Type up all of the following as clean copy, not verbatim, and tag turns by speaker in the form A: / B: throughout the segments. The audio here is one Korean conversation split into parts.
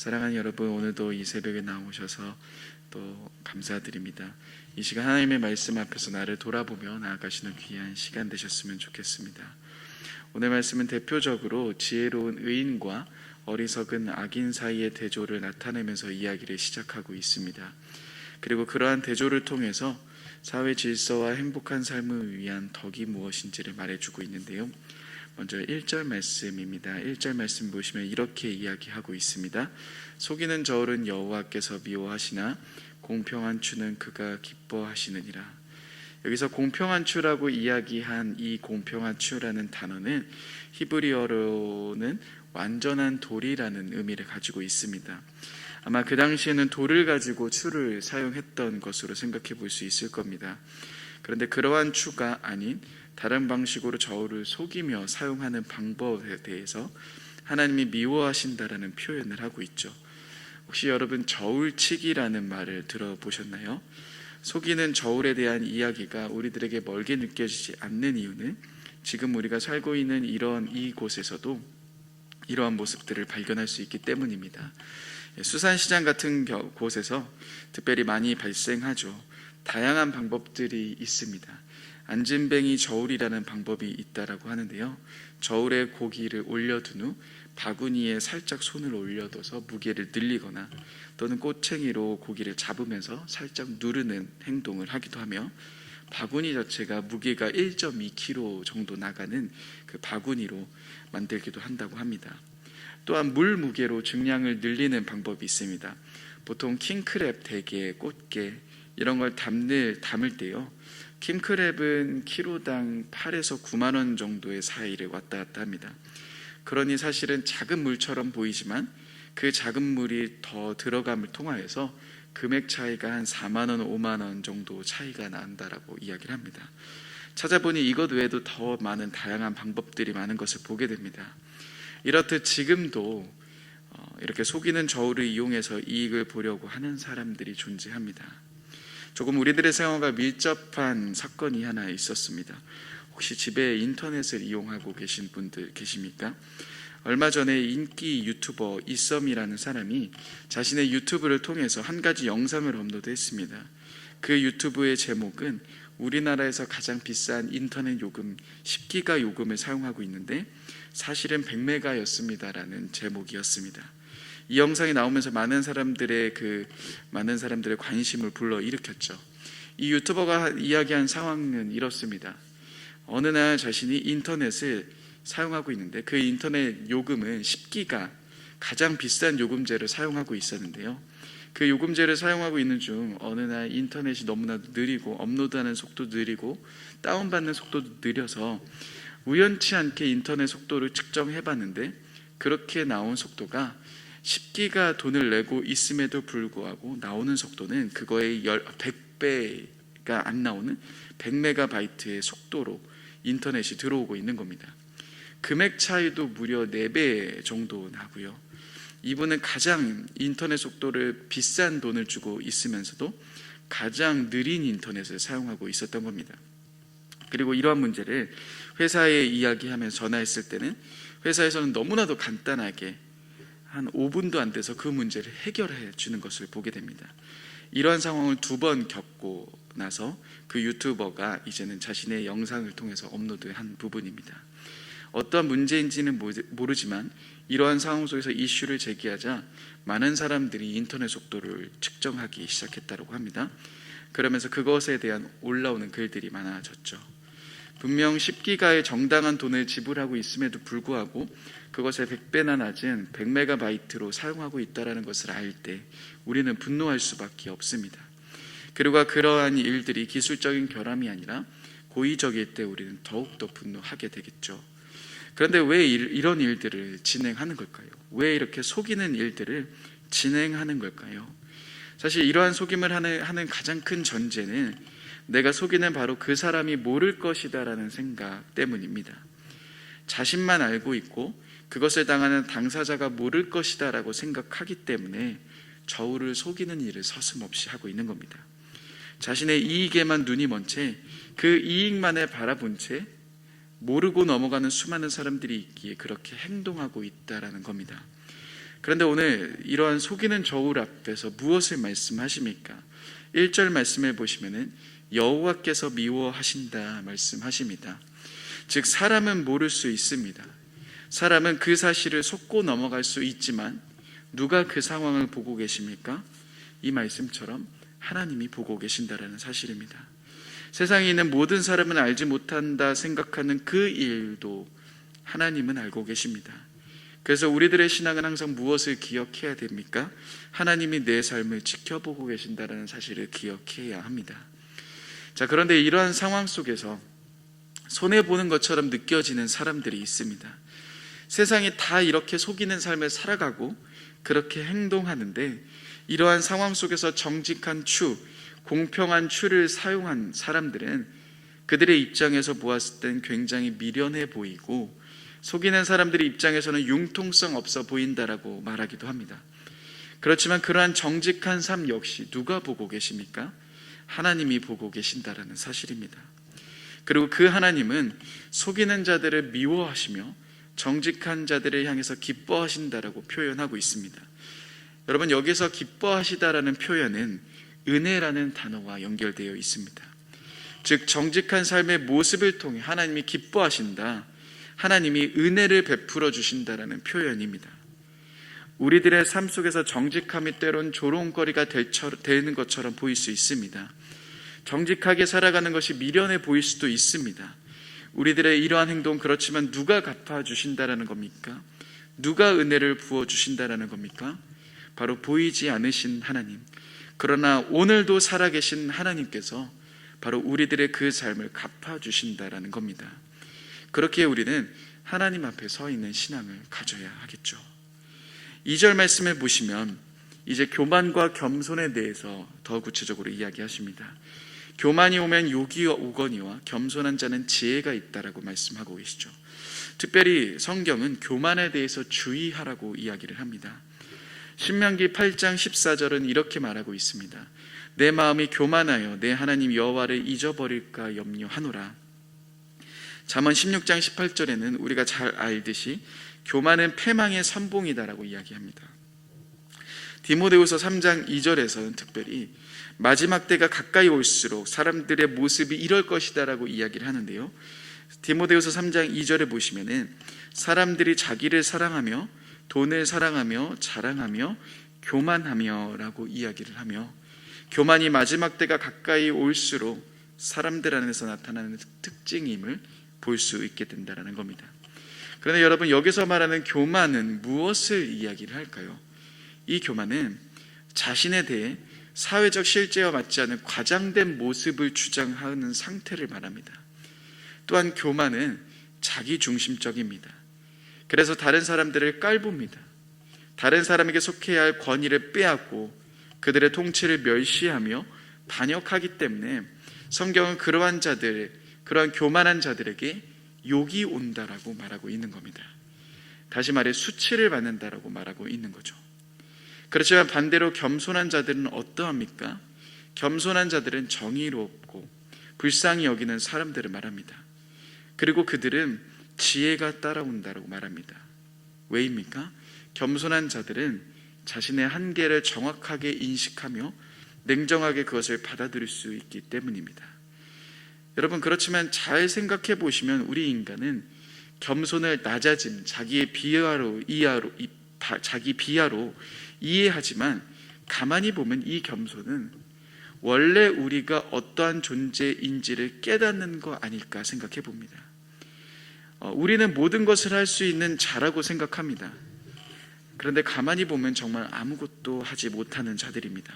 A: 사랑하는 여러분, 오늘도 이 새벽에 나오셔서 또 감사드립니다. 이 시간 하나님의 말씀 앞에서 나를 돌아보며 나아가시는 귀한 시간 되셨으면 좋겠습니다. 오늘 말씀은 대표적으로 지혜로운 의인과 어리석은 악인 사이의 대조를 나타내면서 이야기를 시작하고 있습니다. 그리고 그러한 대조를 통해서 사회 질서와 행복한 삶을 위한 덕이 무엇인지를 말해주고 있는데요. 먼저 1절 말씀입니다. 1절 말씀 보시면 이렇게 이야기하고 있습니다. 속이는 저울은 여호와께서 미워하시나 공평한 추는 그가 기뻐하시느니라. 여기서 공평한 추라고 이야기한 이 공평한 추라는 단어는 히브리어로는 완전한 돌이라는 의미를 가지고 있습니다. 아마 그 당시에는 돌을 가지고 추를 사용했던 것으로 생각해 볼 수 있을 겁니다. 그런데 그러한 추가 아닌 다른 방식으로 저울을 속이며 사용하는 방법에 대해서 하나님이 미워하신다라는 표현을 하고 있죠. 혹시 여러분 저울치기라는 말을 들어보셨나요? 속이는 저울에 대한 이야기가 우리들에게 멀게 느껴지지 않는 이유는 지금 우리가 살고 있는 이곳에서도 이러한 모습들을 발견할 수 있기 때문입니다. 수산시장 같은 곳에서 특별히 많이 발생하죠. 다양한 방법들이 있습니다. 안진뱅이 저울이라는 방법이 있다라고 하는데요. 저울에 고기를 올려둔 후 바구니에 살짝 손을 올려둬서 무게를 늘리거나 또는 꼬챙이로 고기를 잡으면서 살짝 누르는 행동을 하기도 하며, 바구니 자체가 무게가 1.2kg 정도 나가는 그 바구니로 만들기도 한다고 합니다. 또한 물 무게로 중량을 늘리는 방법이 있습니다. 보통 킹크랩, 대게, 꽃게 이런 걸 담을 때요, 킹크랩은 키로당 8에서 9만 원 정도의 사이를 왔다 갔다 합니다. 그러니 사실은 작은 물처럼 보이지만 그 작은 물이 더 들어감을 통하여서 금액 차이가 한 4만 원, 5만 원 정도 차이가 난다라고 이야기를 합니다. 찾아보니 이것 외에도 더 많은 다양한 방법들이 많은 것을 보게 됩니다. 이렇듯 지금도 이렇게 속이는 저울을 이용해서 이익을 보려고 하는 사람들이 존재합니다. 조금 우리들의 생활과 밀접한 사건이 하나 있었습니다. 혹시 집에 인터넷을 이용하고 계신 분들 계십니까? 얼마 전에 인기 유튜버 이썸이라는 사람이 자신의 유튜브를 통해서 한 가지 영상을 업로드했습니다. 그 유튜브의 제목은 우리나라에서 가장 비싼 인터넷 요금 10기가 요금을 사용하고 있는데 사실은 100메가였습니다라는 제목이었습니다. 이 영상이 나오면서 많은 사람들의 관심을 불러일으켰죠. 이 유튜버가 이야기한 상황은 이렇습니다. 어느 날 자신이 인터넷을 사용하고 있는데 그 인터넷 요금은 10기가, 가장 비싼 요금제를 사용하고 있었는데요. 그 요금제를 사용하고 있는 중 어느 날 인터넷이 너무나도 느리고 업로드하는 속도도 느리고 다운받는 속도도 느려서 우연치 않게 인터넷 속도를 측정해봤는데 그렇게 나온 속도가 10기가 돈을 내고 있음에도 불구하고 나오는 속도는 그거의 100배가 안 나오는 100메가바이트의 속도로 인터넷이 들어오고 있는 겁니다. 금액 차이도 무려 4배 정도 나고요. 이분은 가장 인터넷 속도를 비싼 돈을 주고 있으면서도 가장 느린 인터넷을 사용하고 있었던 겁니다. 그리고 이러한 문제를 회사에 이야기하면서 전화했을 때는 회사에서는 너무나도 간단하게 한 5분도 안 돼서 그 문제를 해결해 주는 것을 보게 됩니다. 이러한 상황을 2번 겪고 나서 그 유튜버가 이제는 자신의 영상을 통해서 업로드한 부분입니다. 어떠한 문제인지는 모르지만 이러한 상황 속에서 이슈를 제기하자 많은 사람들이 인터넷 속도를 측정하기 시작했다고 합니다. 그러면서 그것에 대한 올라오는 글들이 많아졌죠. 분명 10기가의 정당한 돈을 지불하고 있음에도 불구하고 그것의 100배나 낮은 100메가바이트로 사용하고 있다는 것을 알 때 우리는 분노할 수밖에 없습니다. 그리고 그러한 일들이 기술적인 결함이 아니라 고의적일 때 우리는 더욱더 분노하게 되겠죠. 그런데 왜 이런 일들을 진행하는 걸까요? 왜 이렇게 속이는 일들을 진행하는 걸까요? 사실 이러한 속임을 하는 가장 큰 전제는 내가 속이는 바로 그 사람이 모를 것이다라는 생각 때문입니다. 자신만 알고 있고 그것을 당하는 당사자가 모를 것이다라고 생각하기 때문에 저울을 속이는 일을 서슴없이 하고 있는 겁니다. 자신의 이익에만 눈이 먼 채 그 이익만을 바라본 채 모르고 넘어가는 수많은 사람들이 있기에 그렇게 행동하고 있다라는 겁니다. 그런데 오늘 이러한 속이는 저울 앞에서 무엇을 말씀하십니까? 1절 말씀을 보시면은 여호와께서 미워하신다 말씀하십니다. 즉 사람은 모를 수 있습니다. 사람은 그 사실을 속고 넘어갈 수 있지만 누가 그 상황을 보고 계십니까? 이 말씀처럼 하나님이 보고 계신다라는 사실입니다. 세상에 있는 모든 사람은 알지 못한다 생각하는 그 일도 하나님은 알고 계십니다. 그래서 우리들의 신앙은 항상 무엇을 기억해야 됩니까? 하나님이 내 삶을 지켜보고 계신다는 사실을 기억해야 합니다. 자, 그런데 이러한 상황 속에서 손해보는 것처럼 느껴지는 사람들이 있습니다. 세상이 다 이렇게 속이는 삶을 살아가고 그렇게 행동하는데 이러한 상황 속에서 정직한 추, 공평한 추를 사용한 사람들은 그들의 입장에서 보았을 땐 굉장히 미련해 보이고 속이는 사람들의 입장에서는 융통성 없어 보인다라고 말하기도 합니다. 그렇지만 그러한 정직한 삶 역시 누가 보고 계십니까? 하나님이 보고 계신다라는 사실입니다. 그리고 그 하나님은 속이는 자들을 미워하시며 정직한 자들을 향해서 기뻐하신다라고 표현하고 있습니다. 여러분, 여기서 기뻐하시다라는 표현은 은혜라는 단어와 연결되어 있습니다. 즉 정직한 삶의 모습을 통해 하나님이 기뻐하신다, 하나님이 은혜를 베풀어 주신다라는 표현입니다. 우리들의 삶 속에서 정직함이 때론 조롱거리가 되는 것처럼 보일 수 있습니다. 정직하게 살아가는 것이 미련해 보일 수도 있습니다. 우리들의 이러한 행동, 그렇지만 누가 갚아주신다라는 겁니까? 누가 은혜를 부어주신다라는 겁니까? 바로 보이지 않으신 하나님, 그러나 오늘도 살아계신 하나님께서 바로 우리들의 그 삶을 갚아주신다라는 겁니다. 그렇게 우리는 하나님 앞에 서 있는 신앙을 가져야 하겠죠. 2절 말씀을 보시면 이제 교만과 겸손에 대해서 더 구체적으로 이야기하십니다. 교만이 오면 욕이 오거니와 겸손한 자는 지혜가 있다라고 말씀하고 계시죠. 특별히 성경은 교만에 대해서 주의하라고 이야기를 합니다. 신명기 8장 14절은 이렇게 말하고 있습니다. 내 마음이 교만하여 내 하나님 여호와를 잊어버릴까 염려하노라. 잠언 16장 18절에는 우리가 잘 알듯이 교만은 패망의 선봉이다라고 이야기합니다. 디모데후서 3장 2절에서는 특별히 마지막 때가 가까이 올수록 사람들의 모습이 이럴 것이다라고 이야기를 하는데요. 디모데후서 3장 2절에 보시면은 사람들이 자기를 사랑하며 돈을 사랑하며 자랑하며 교만하며 라고 이야기를 하며, 교만이 마지막 때가 가까이 올수록 사람들 안에서 나타나는 특징임을 볼 수 있게 된다는 겁니다. 그런데 여러분, 여기서 말하는 교만은 무엇을 이야기를 할까요? 이 교만은 자신에 대해 사회적 실제와 맞지 않은 과장된 모습을 주장하는 상태를 말합니다. 또한 교만은 자기중심적입니다. 그래서 다른 사람들을 깔봅니다. 다른 사람에게 속해야 할 권위를 빼앗고 그들의 통치를 멸시하며 반역하기 때문에 성경은 그러한 교만한 자들에게 욕이 온다라고 말하고 있는 겁니다. 다시 말해 수치를 받는다라고 말하고 있는 거죠. 그렇지만 반대로 겸손한 자들은 어떠합니까? 겸손한 자들은 정의롭고 불쌍히 여기는 사람들을 말합니다. 그리고 그들은 지혜가 따라온다라고 말합니다. 왜입니까? 겸손한 자들은 자신의 한계를 정확하게 인식하며 냉정하게 그것을 받아들일 수 있기 때문입니다. 여러분, 그렇지만 잘 생각해 보시면 우리 인간은 겸손을 낮아짐, 자기 비하로 이해하지만 가만히 보면 이 겸손은 원래 우리가 어떠한 존재인지를 깨닫는 거 아닐까 생각해 봅니다. 우리는 모든 것을 할 수 있는 자라고 생각합니다. 그런데 가만히 보면 정말 아무것도 하지 못하는 자들입니다.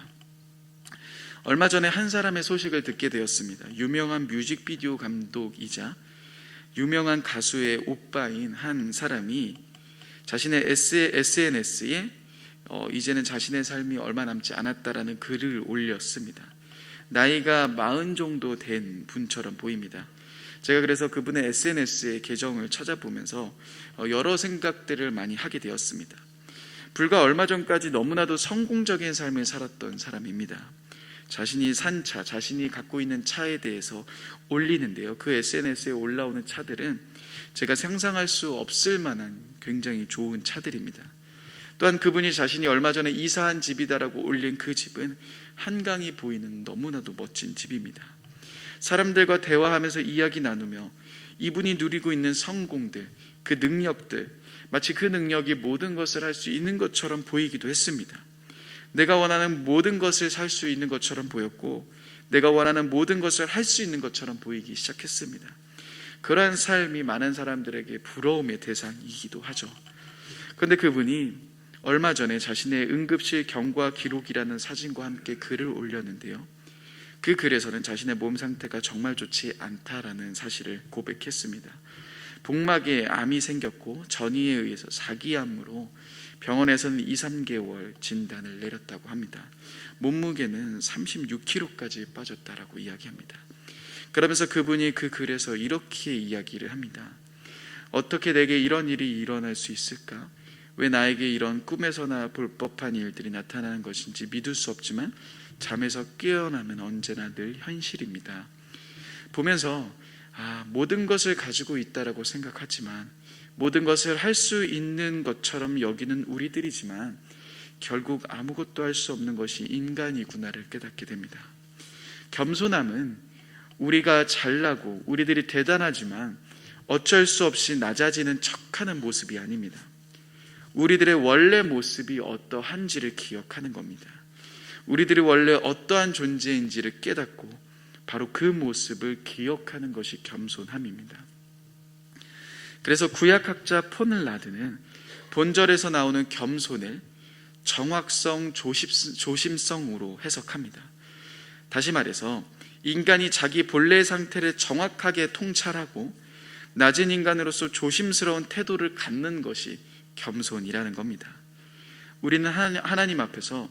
A: 얼마 전에 한 사람의 소식을 듣게 되었습니다. 유명한 뮤직비디오 감독이자 유명한 가수의 오빠인 한 사람이 자신의 SNS에 이제는 자신의 삶이 얼마 남지 않았다라는 글을 올렸습니다. 나이가 40 정도 된 분처럼 보입니다. 제가 그래서 그분의 SNS의 계정을 찾아보면서 여러 생각들을 많이 하게 되었습니다. 불과 얼마 전까지 너무나도 성공적인 삶을 살았던 사람입니다. 자신이 산 차, 자신이 갖고 있는 차에 대해서 올리는데요, 그 SNS에 올라오는 차들은 제가 상상할 수 없을 만한 굉장히 좋은 차들입니다. 또한 그분이 자신이 얼마 전에 이사한 집이다라고 올린 그 집은 한강이 보이는 너무나도 멋진 집입니다. 사람들과 대화하면서 이야기 나누며 이분이 누리고 있는 성공들, 그 능력들, 마치 그 능력이 모든 것을 할 수 있는 것처럼 보이기도 했습니다. 내가 원하는 모든 것을 살 수 있는 것처럼 보였고, 내가 원하는 모든 것을 할 수 있는 것처럼 보이기 시작했습니다. 그러한 삶이 많은 사람들에게 부러움의 대상이기도 하죠. 그런데 그분이 얼마 전에 자신의 응급실 경과 기록이라는 사진과 함께 글을 올렸는데요, 그 글에서는 자신의 몸 상태가 정말 좋지 않다라는 사실을 고백했습니다. 복막에 암이 생겼고 전이에 의해서 사기암으로 병원에서는 2-3개월 진단을 내렸다고 합니다. 몸무게는 36kg까지 빠졌다라고 이야기합니다. 그러면서 그분이 그 글에서 이렇게 이야기를 합니다. 어떻게 내게 이런 일이 일어날 수 있을까? 왜 나에게 이런 꿈에서나 볼 법한 일들이 나타나는 것인지 믿을 수 없지만 잠에서 깨어나면 언제나 늘 현실입니다. 보면서 모든 것을 가지고 있다라고 생각하지만, 모든 것을 할 수 있는 것처럼 여기는 우리들이지만 결국 아무것도 할 수 없는 것이 인간이구나를 깨닫게 됩니다. 겸손함은 우리가 잘나고 우리들이 대단하지만 어쩔 수 없이 낮아지는 척하는 모습이 아닙니다. 우리들의 원래 모습이 어떠한지를 기억하는 겁니다. 우리들이 원래 어떠한 존재인지를 깨닫고 바로 그 모습을 기억하는 것이 겸손함입니다. 그래서 구약학자 포넬라드는 본절에서 나오는 겸손을 정확성, 조심성으로 해석합니다. 다시 말해서 인간이 자기 본래 상태를 정확하게 통찰하고 낮은 인간으로서 조심스러운 태도를 갖는 것이 겸손이라는 겁니다. 우리는 하나님 앞에서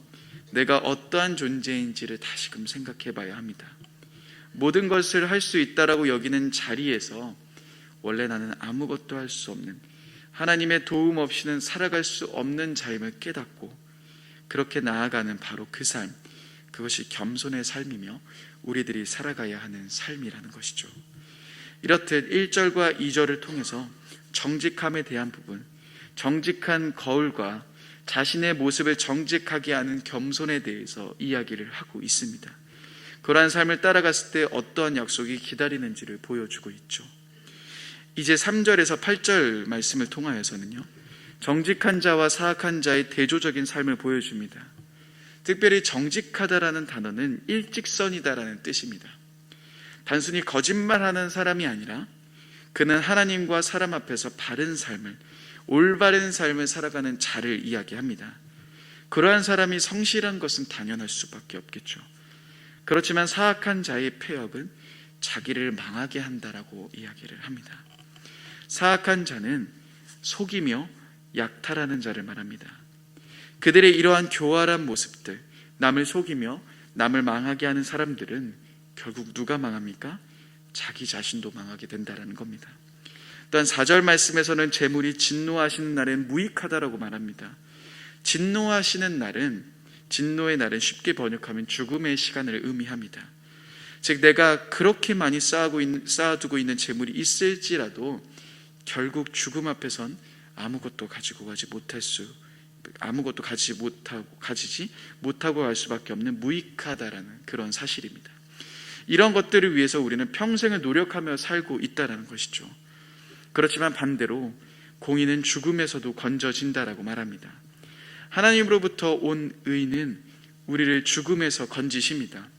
A: 내가 어떠한 존재인지를 다시금 생각해 봐야 합니다. 모든 것을 할 수 있다라고 여기는 자리에서 원래 나는 아무것도 할 수 없는, 하나님의 도움 없이는 살아갈 수 없는 자임을 깨닫고 그렇게 나아가는 바로 그 삶, 그것이 겸손의 삶이며 우리들이 살아가야 하는 삶이라는 것이죠. 이렇듯 1절과 2절을 통해서 정직함에 대한 부분, 정직한 거울과 자신의 모습을 정직하게 하는 겸손에 대해서 이야기를 하고 있습니다. 그러한 삶을 따라갔을 때 어떠한 약속이 기다리는지를 보여주고 있죠. 이제 3절에서 8절 말씀을 통하여서는요, 정직한 자와 사악한 자의 대조적인 삶을 보여줍니다. 특별히 정직하다라는 단어는 일직선이다라는 뜻입니다. 단순히 거짓말하는 사람이 아니라 그는 하나님과 사람 앞에서 바른 삶을, 올바른 삶을 살아가는 자를 이야기합니다. 그러한 사람이 성실한 것은 당연할 수밖에 없겠죠. 그렇지만 사악한 자의 폐역은 자기를 망하게 한다라고 이야기를 합니다. 사악한 자는 속이며 약탈하는 자를 말합니다. 그들의 이러한 교활한 모습들, 남을 속이며 남을 망하게 하는 사람들은 결국 누가 망합니까? 자기 자신도 망하게 된다는 겁니다. 또한 4절 말씀에서는 재물이 진노하시는 날엔 무익하다라고 말합니다. 진노하시는 날은, 진노의 날은 쉽게 번역하면 죽음의 시간을 의미합니다. 즉 내가 그렇게 많이 쌓아두고 있는 재물이 있을지라도 결국 죽음 앞에선 아무것도 가지지 못하고 갈 수밖에 없는 무익하다라는 그런 사실입니다. 이런 것들을 위해서 우리는 평생을 노력하며 살고 있다는 것이죠. 그렇지만 반대로 공의는 죽음에서도 건져진다라고 말합니다. 하나님으로부터 온 의는 우리를 죽음에서 건지십니다.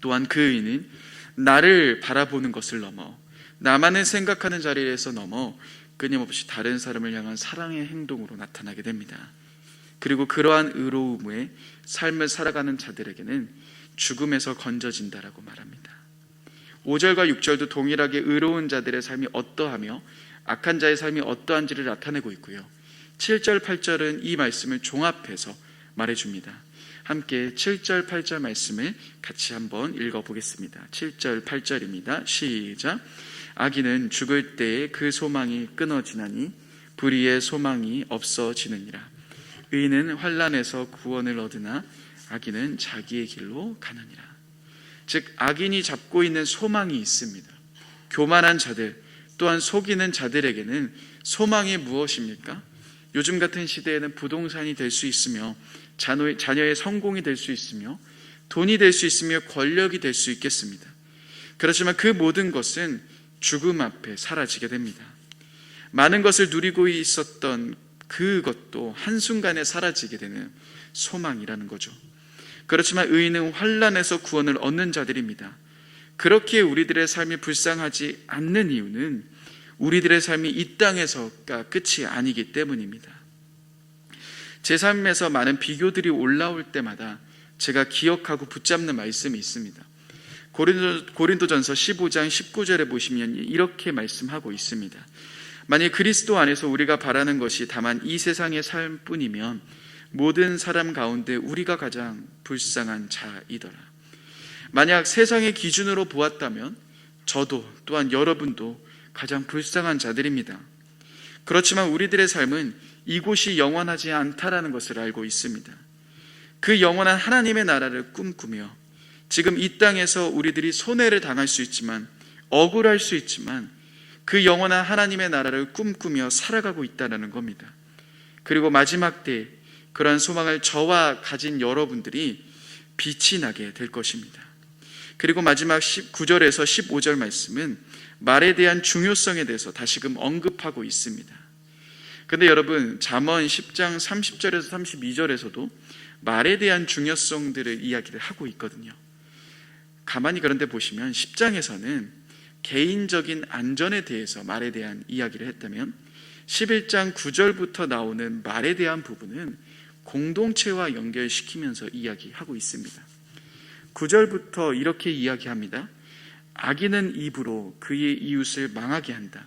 A: 또한 그 의는 나를 바라보는 것을 넘어, 나만을 생각하는 자리에서 넘어 끊임없이 다른 사람을 향한 사랑의 행동으로 나타나게 됩니다. 그리고 그러한 의로움의 삶을 살아가는 자들에게는 죽음에서 건져진다라고 말합니다. 5절과 6절도 동일하게 의로운 자들의 삶이 어떠하며 악한 자의 삶이 어떠한지를 나타내고 있고요. 7절, 8절은 이 말씀을 종합해서 말해줍니다. 함께 7절, 8절 말씀을 같이 한번 읽어보겠습니다. 7절, 8절입니다. 시작. 악인은 죽을 때에 그 소망이 끊어지나니 불의의 소망이 없어지느니라. 의인은 환난에서 구원을 얻으나 악인은 자기의 길로 가느니라. 즉 악인이 잡고 있는 소망이 있습니다. 교만한 자들, 또한 속이는 자들에게는 소망이 무엇입니까? 요즘 같은 시대에는 부동산이 될 수 있으며 자녀의 성공이 될 수 있으며 돈이 될 수 있으며 권력이 될 수 있겠습니다. 그렇지만 그 모든 것은 죽음 앞에 사라지게 됩니다. 많은 것을 누리고 있었던 그것도 한순간에 사라지게 되는 소망이라는 거죠. 그렇지만 의인은 환난에서 구원을 얻는 자들입니다. 그렇기에 우리들의 삶이 불쌍하지 않는 이유는 우리들의 삶이 이 땅에서가 끝이 아니기 때문입니다. 제 삶에서 많은 비교들이 올라올 때마다 제가 기억하고 붙잡는 말씀이 있습니다. 고린도전서 15장 19절에 보시면 이렇게 말씀하고 있습니다. 만일 그리스도 안에서 우리가 바라는 것이 다만 이 세상의 삶뿐이면 모든 사람 가운데 우리가 가장 불쌍한 자이더라. 만약 세상의 기준으로 보았다면 저도 또한 여러분도 가장 불쌍한 자들입니다. 그렇지만 우리들의 삶은 이곳이 영원하지 않다라는 것을 알고 있습니다. 그 영원한 하나님의 나라를 꿈꾸며 지금 이 땅에서 우리들이 손해를 당할 수 있지만, 억울할 수 있지만 그 영원한 하나님의 나라를 꿈꾸며 살아가고 있다는 겁니다. 그리고 마지막 때 그러한 소망을 저와 가진 여러분들이 빛이 나게 될 것입니다. 그리고 마지막 9절에서 15절 말씀은 말에 대한 중요성에 대해서 다시금 언급하고 있습니다. 그런데 여러분, 잠언 10장 30절에서 32절에서도 말에 대한 중요성들을 이야기를 하고 있거든요. 가만히 그런데 보시면 10장에서는 개인적인 안전에 대해서 말에 대한 이야기를 했다면 11장 9절부터 나오는 말에 대한 부분은 공동체와 연결시키면서 이야기하고 있습니다. 9절부터 이렇게 이야기합니다. 악인은 입으로 그의 이웃을 망하게 한다.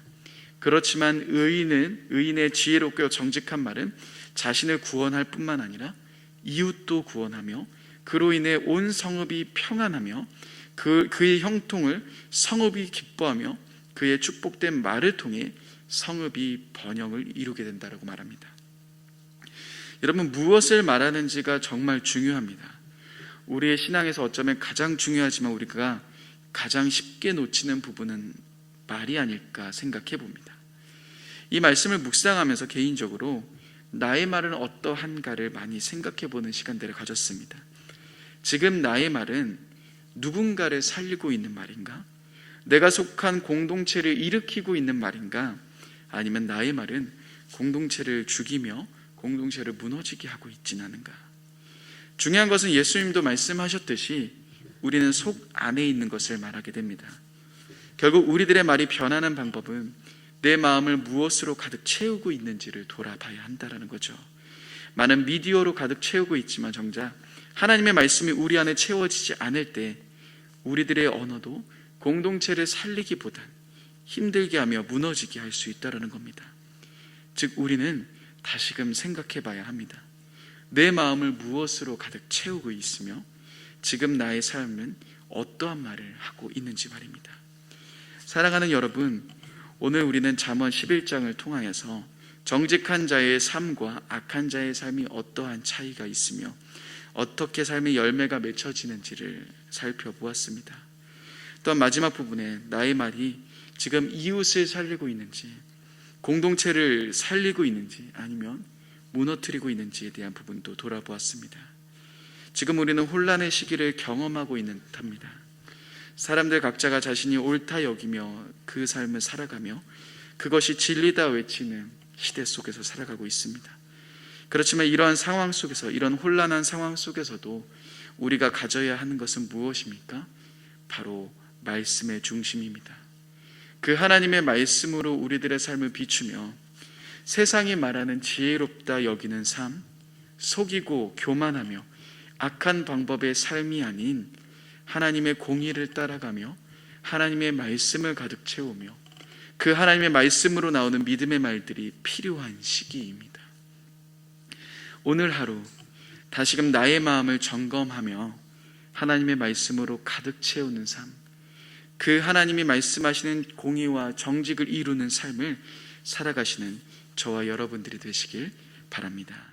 A: 그렇지만 의인의 지혜롭고 정직한 말은 자신을 구원할 뿐만 아니라 이웃도 구원하며 그로 인해 온 성읍이 평안하며 그의 형통을 성읍이 기뻐하며 그의 축복된 말을 통해 성읍이 번영을 이루게 된다고 말합니다. 여러분, 무엇을 말하는지가 정말 중요합니다. 우리의 신앙에서 어쩌면 가장 중요하지만 우리가 가장 쉽게 놓치는 부분은 말이 아닐까 생각해 봅니다. 이 말씀을 묵상하면서 개인적으로 나의 말은 어떠한가를 많이 생각해 보는 시간들을 가졌습니다. 지금 나의 말은 누군가를 살리고 있는 말인가? 내가 속한 공동체를 일으키고 있는 말인가? 아니면 나의 말은 공동체를 죽이며 공동체를 무너지게 하고 있지는 않은가? 중요한 것은 예수님도 말씀하셨듯이 우리는 속 안에 있는 것을 말하게 됩니다. 결국 우리들의 말이 변하는 방법은 내 마음을 무엇으로 가득 채우고 있는지를 돌아봐야 한다는 거죠. 많은 미디어로 가득 채우고 있지만 정작 하나님의 말씀이 우리 안에 채워지지 않을 때 우리들의 언어도 공동체를 살리기보단 힘들게 하며 무너지게 할 수 있다는 겁니다. 즉 우리는 다시금 생각해 봐야 합니다. 내 마음을 무엇으로 가득 채우고 있으며 지금 나의 삶은 어떠한 말을 하고 있는지 말입니다. 사랑하는 여러분, 오늘 우리는 잠언 11장을 통하여서 정직한 자의 삶과 악한 자의 삶이 어떠한 차이가 있으며 어떻게 삶의 열매가 맺혀지는지를 살펴보았습니다. 또한 마지막 부분에 나의 말이 지금 이웃을 살리고 있는지, 공동체를 살리고 있는지, 아니면 무너뜨리고 있는지에 대한 부분도 돌아보았습니다. 지금 우리는 혼란의 시기를 경험하고 있는 듯합니다. 사람들 각자가 자신이 옳다 여기며 그 삶을 살아가며 그것이 진리다 외치는 시대 속에서 살아가고 있습니다. 그렇지만 이러한 상황 속에서, 이런 혼란한 상황 속에서도 우리가 가져야 하는 것은 무엇입니까? 바로 말씀의 중심입니다. 그 하나님의 말씀으로 우리들의 삶을 비추며 세상이 말하는 지혜롭다 여기는 삶, 속이고 교만하며 악한 방법의 삶이 아닌 하나님의 공의를 따라가며 하나님의 말씀을 가득 채우며 그 하나님의 말씀으로 나오는 믿음의 말들이 필요한 시기입니다. 오늘 하루 다시금 나의 마음을 점검하며 하나님의 말씀으로 가득 채우는 삶, 그 하나님이 말씀하시는 공의와 정직을 이루는 삶을 살아가시는 저와 여러분들이 되시길 바랍니다.